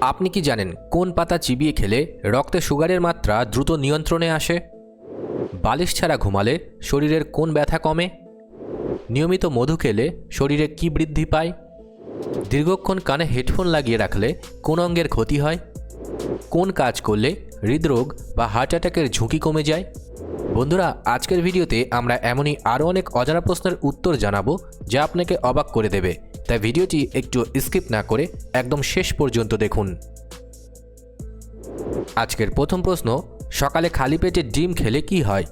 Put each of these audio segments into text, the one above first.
আপনি কি জানেন কোন পাতা চিবিয়ে খেলে রক্তে সুগারের মাত্রা দ্রুত নিয়ন্ত্রণে আসে? বালিশ ছাড়া ঘুমালে শরীরের কোন ব্যথা কমে? নিয়মিত মধু খেলে শরীরে কি বৃদ্ধি পায়? দীর্ঘক্ষণ কানে হেডফোন লাগিয়ে রাখলে কোন অঙ্গের ক্ষতি হয়? কোন কাজ করলে হৃদরোগ বা হার্ট অ্যাটাকের ঝুঁকি কমে যায়? বন্ধুরা, আজকের ভিডিওতে আমরা এমনই আরও অনেক অজানা প্রশ্নের উত্তর জানাবো যা আপনাকে অবাক করে দেবে। তাই ভিডিওটি একটু স্কিপ না করে একদম শেষ পর্যন্ত দেখুন। আজকের প্রথম প্রশ্ন, সকালে খালি পেটে ডিম খেলে কি হয়?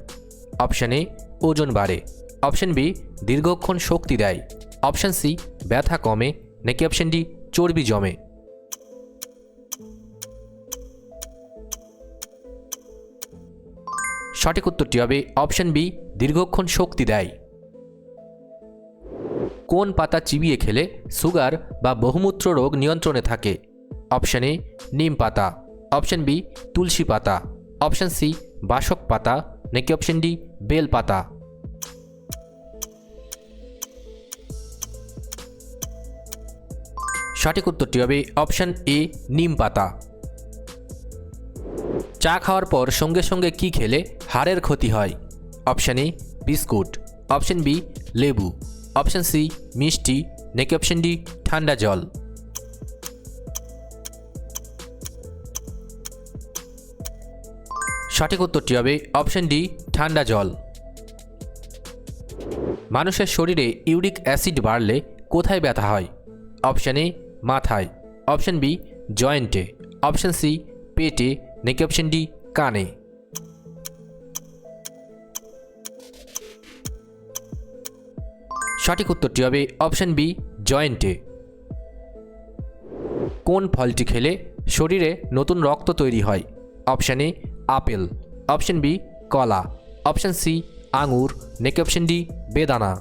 অপশান এ, ওজন বাড়ে। অপশান বি, দীর্ঘক্ষণ শক্তি দেয়। অপশান সি, ব্যথা কমে। নাকি অপশান ডি, চর্বি জমে? সঠিক উত্তরটি হবে অপশান বি, দীর্ঘক্ষণ শক্তি দেয়। কোন পাতা চিবিয়ে খেলে সুগার বা বহুমূত্র রোগ নিয়ন্ত্রণে থাকে? অপশান এ, নিম পাতা। অপশান বি, তুলসী পাতা। অপশান সি, বাসক পাতা। নাকি অপশান ডি, বেল পাতা? সঠিক উত্তরটি হবে অপশান এ, নিম পাতা। চা খাওয়ার পর সঙ্গে সঙ্গে কি খেলে হাড়ের ক্ষতি হয়? Option A, biscuit. Option B, লেবু। অপশান সি, মিষ্টি। নাকি অপশান ডি, ঠান্ডা জল? সঠিক উত্তরটি হবে অপশান ডি, ঠান্ডা জল। মানুষের শরীরে ইউরিক অ্যাসিড বাড়লে কোথায় ব্যথা হয়? অপশান এ, মাথায়। অপশান বি, জয়েন্টে। অপশান সি, পেটে। নাকি অপশান ডি, কানে? সঠিক উত্তরটি হবে অপশান বি, জয়েন্টে। কোন ফলটি খেলে শরীরে নতুন রক্ত তৈরি হয়? Option A, apple. Option B, কলা। অপশান সি, আঙুর। নাকি অপশান ডি, বেদানা?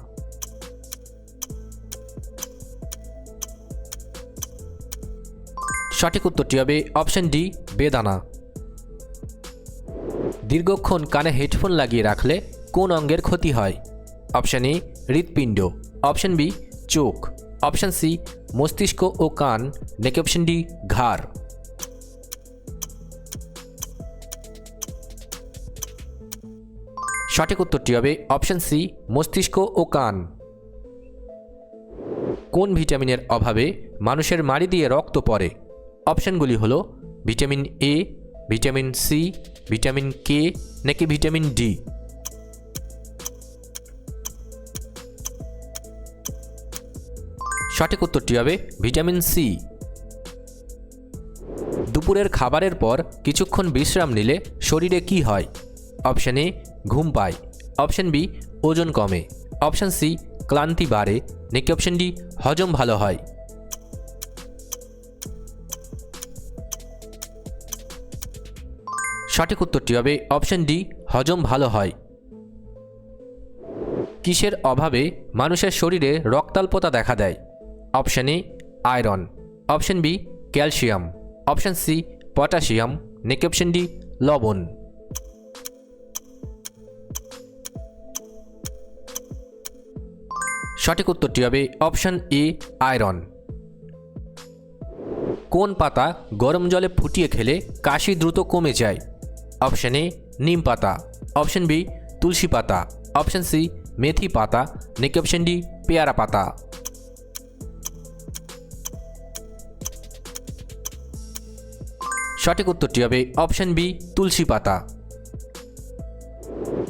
সঠিক উত্তরটি হবে অপশান ডি, বেদানা। দীর্ঘক্ষণ কানে হেডফোন লাগিয়ে রাখলে কোন অঙ্গের ক্ষতি হয়? অপশান এ, হৃৎপিণ্ড। অপশান বি, চোখ। অপশান সি, মস্তিষ্ক ও কান। নাকি অপশান ডি, ঘাড়? সঠিক উত্তরটি হবে অপশান সি, মস্তিষ্ক ও কান। কোন ভিটামিনের অভাবে মানুষের মাড়ি দিয়ে রক্ত পড়ে? অপশানগুলি হলো vitamin A, vitamin C, vitamin K. নাকি ভিটামিন ডি? সঠিক উত্তরটি হবে ভিটামিন সি। দুপুরের খাবারের পর কিছুক্ষণ বিশ্রাম নিলে শরীরে কি হয়? অপশান এ, ঘুম পায়। অপশান বি, ওজন কমে। অপশান সি, ক্লান্তি বাড়ে। নাকি অপশান ডি, হজম ভালো হয়? সঠিক উত্তরটি হবে অপশান ডি, হজম ভালো হয়। কিসের অভাবে মানুষের শরীরে রক্তাল্পতা দেখা দেয়? Option A, iron. Option B, calcium. Option C, potassium. নাকি অপশান ডি, লবণ? সঠিক উত্তরটি হবে অপশান এ, আয়রন। কোন পাতা গরম জলে ফুটিয়ে খেলে কাশি দ্রুত কমে যায়? অপশান এ, নিম পাতা। অপশান বি, তুলসী পাতা। অপশান সি, মেথি পাতা। নাকি অপশান ডি, পেয়ারা পাতা? সঠিক উত্তরটি হবে অপশান বি, তুলসী পাতা।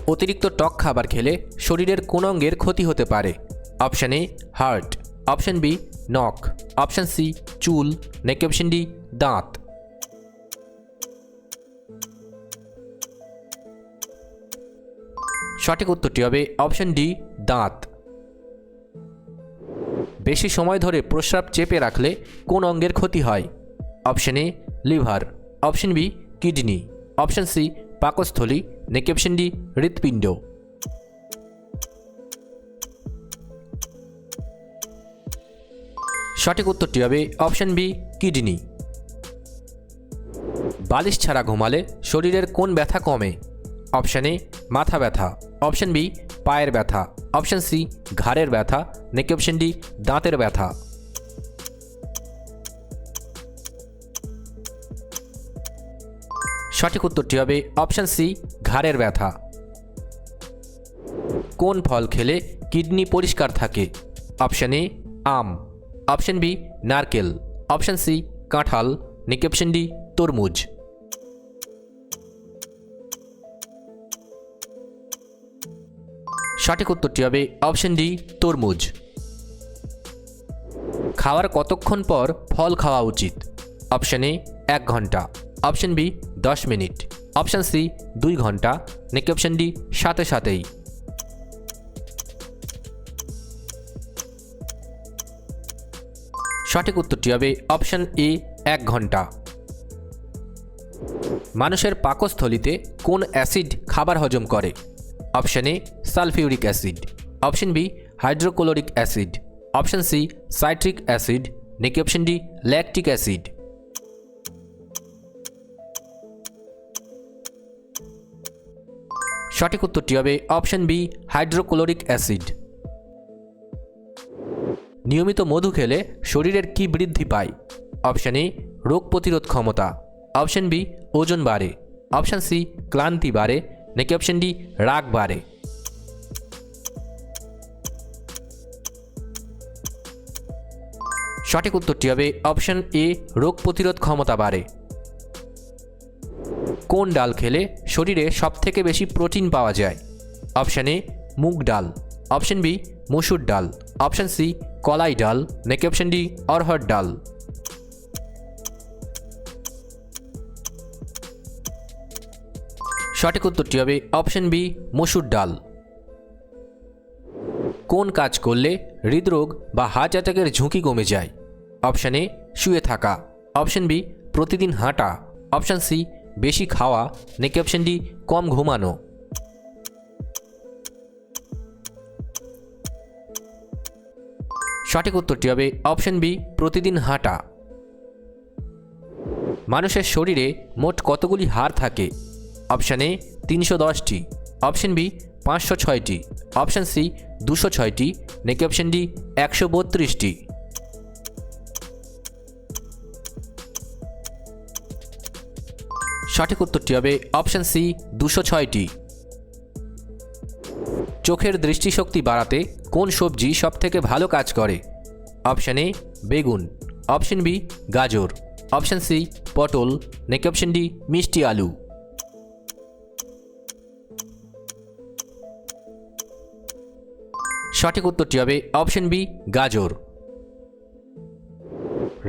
অতিরিক্ত টক খাবার খেলে শরীরের কোন অঙ্গের ক্ষতি হতে পারে? Option A, heart. Option B, নখ। অপশান সি, চুল। নাকি অপশান ডি, দাঁত? সঠিক উত্তরটি হবে অপশান ডি, দাঁত। বেশি সময় ধরে প্রস্রাব চেপে রাখলে কোন অঙ্গের ক্ষতি হয়? Option A, liver. Option B, kidney. Option C, পাকস্থলী। নাকি অপশান ডি, হৃৎপিণ্ড? সঠিক উত্তরটি হবে অপশান বি, কিডনি। বালিশ ছাড়া ঘুমালে শরীরের কোন ব্যথা কমে? অপশান এ, মাথা ব্যথা। অপশান বি, পায়ের ব্যথা। অপশান সি, ঘাড়ের ব্যথা। নাকি অপশান ডি, দাঁতের ব্যথা? সঠিক উত্তরটি হবে অপশান সি, ঘাড়ের ব্যথা। কোন ফল খেলে কিডনি পরিষ্কার থাকে? অপশান এ আম, অপশান বি নারকেল, অপশান সি কাঁঠাল, নাকি অপশান ডি তরমুজ। সঠিক উত্তরটি হবে অপশান ডি তরমুজ। খাওয়ার কতক্ষণ পর ফল খাওয়া উচিত? অপশান এ 1 ঘন্টা, option B 10 minute, option C 2 ঘন্টা, নাকি অপশান ডি সাথে সাথেই। সঠিক উত্তরটি হবে অপশান এ 1 ঘন্টা। মানুষের পাকস্থলীতে কোন অ্যাসিড খাবার হজম করে? Option A sulphuric acid, option B hydrochloric acid, option C citric acid, নাকি অপশান ডি ল্যাকটিক অ্যাসিড। সঠিক উত্তরটি হবে অপশান বি হাইড্রোক্লোরিক অ্যাসিড। নিয়মিত মধু খেলে শরীরের কি বৃদ্ধি পায়? অপশান এ রোগ প্রতিরোধ ক্ষমতা, অপশান বি ওজন বাড়ে, অপশান সি ক্লান্তি বাড়ে, নাকি অপশান ডি রাগ বাড়ে। সঠিক উত্তরটি হবে অপশান এ রোগ প্রতিরোধ ক্ষমতা বাড়ে। কোন ডাল খেলে শরীরে সবথেকে বেশি প্রোটিন পাওয়া যায়? অপশান এ মুগ ডাল, অপশান বি মসুর ডাল, অপশান সি কলাই ডাল, নাকি অপশান ডি অরহর ডাল। সঠিক উত্তরটি হবে অপশান বি মসুর ডাল। কোন কাজ করলে হৃদরোগ বা হার্ট অ্যাটাকের ঝুঁকি কমে যায়? অপশান এ শুয়ে থাকা, অপশান বি প্রতিদিন হাঁটা, অপশান সি বেশি খাওয়া, নাকি অপশান ডি কম ঘুমানো। সঠিক উত্তরটি হবে অপশান বি প্রতিদিন হাঁটা। মানুষের শরীরে মোট কতগুলি হাড় থাকে? অপশান এ 310টি, অপশান বি 506টি, অপশান সি 206টি, নাকি অপশান ডি 132টি। সঠিক উত্তরটি হবে অপশান সি 206টি। চোখের দৃষ্টিশক্তি বাড়াতে কোন সবজি সবথেকে ভালো কাজ করে? অপশান এ বেগুন, অপশান বি গাজর, অপশান সি পটল, নাকি অপশান ডি মিষ্টি আলু। সঠিক উত্তরটি হবে অপশান বি গাজর।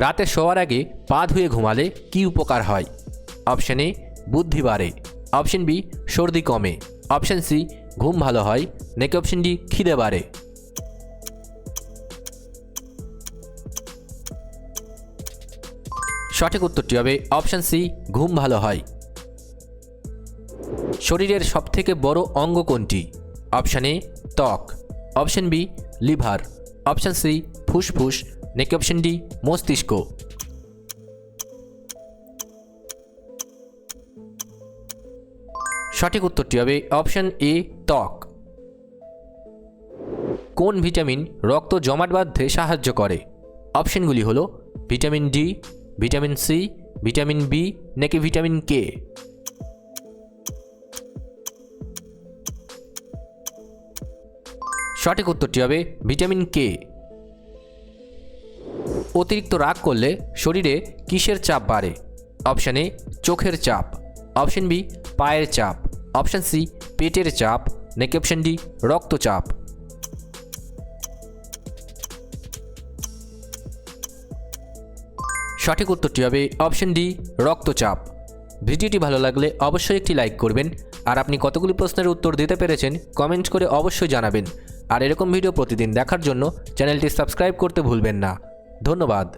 রাতে শোয়ার আগে পা ধুয়ে ঘুমালে কি উপকার হয়? অপশান এ বুদ্ধি বাড়ে, অপশান বি সর্দি কমে, অপশান সি ঘুম ভালো হয়, নাকি অপশান ডি খিদে বাড়ে। সঠিক উত্তরটি হবে অপশান সি ঘুম ভালো হয়। শরীরের সবথেকে বড় অঙ্গ কোনটি? অপশান এ ত্বক, option B liver, option C ফুসফুস, নাকি অপশান ডি মস্তিষ্ক। সঠিক উত্তরটি হবে অপশান এ ত্বক। কোন ভিটামিন রক্ত জমাট বাঁধতে সাহায্য করে? অপশানগুলি হলো vitamin D, vitamin C, vitamin B, নাকি ভিটামিন কে। সঠিক উত্তরটি হবে ভিটামিন কে। অতিরিক্ত রাগ করলে শরীরে কিসের চাপ বাড়ে? অপশান এ চোখের চাপ, অপশান বি পায়ের চাপ, অপশান সি পেটের চাপ, নাকি অপশান ডি রক্তচাপ। সঠিক উত্তরটি হবে অপশান ডি রক্তচাপ। ভিডিওটি ভালো লাগলে অবশ্যই একটি লাইক করবেন, আর আপনি কতগুলি প্রশ্নের উত্তর দিতে পেরেছেন কমেন্ট করে অবশ্যই জানাবেন। আর এরকম ভিডিও প্রতিদিন দেখার জন্য চ্যানেলটি সাবস্ক্রাইব করতে ভুলবেন না। ধন্যবাদ।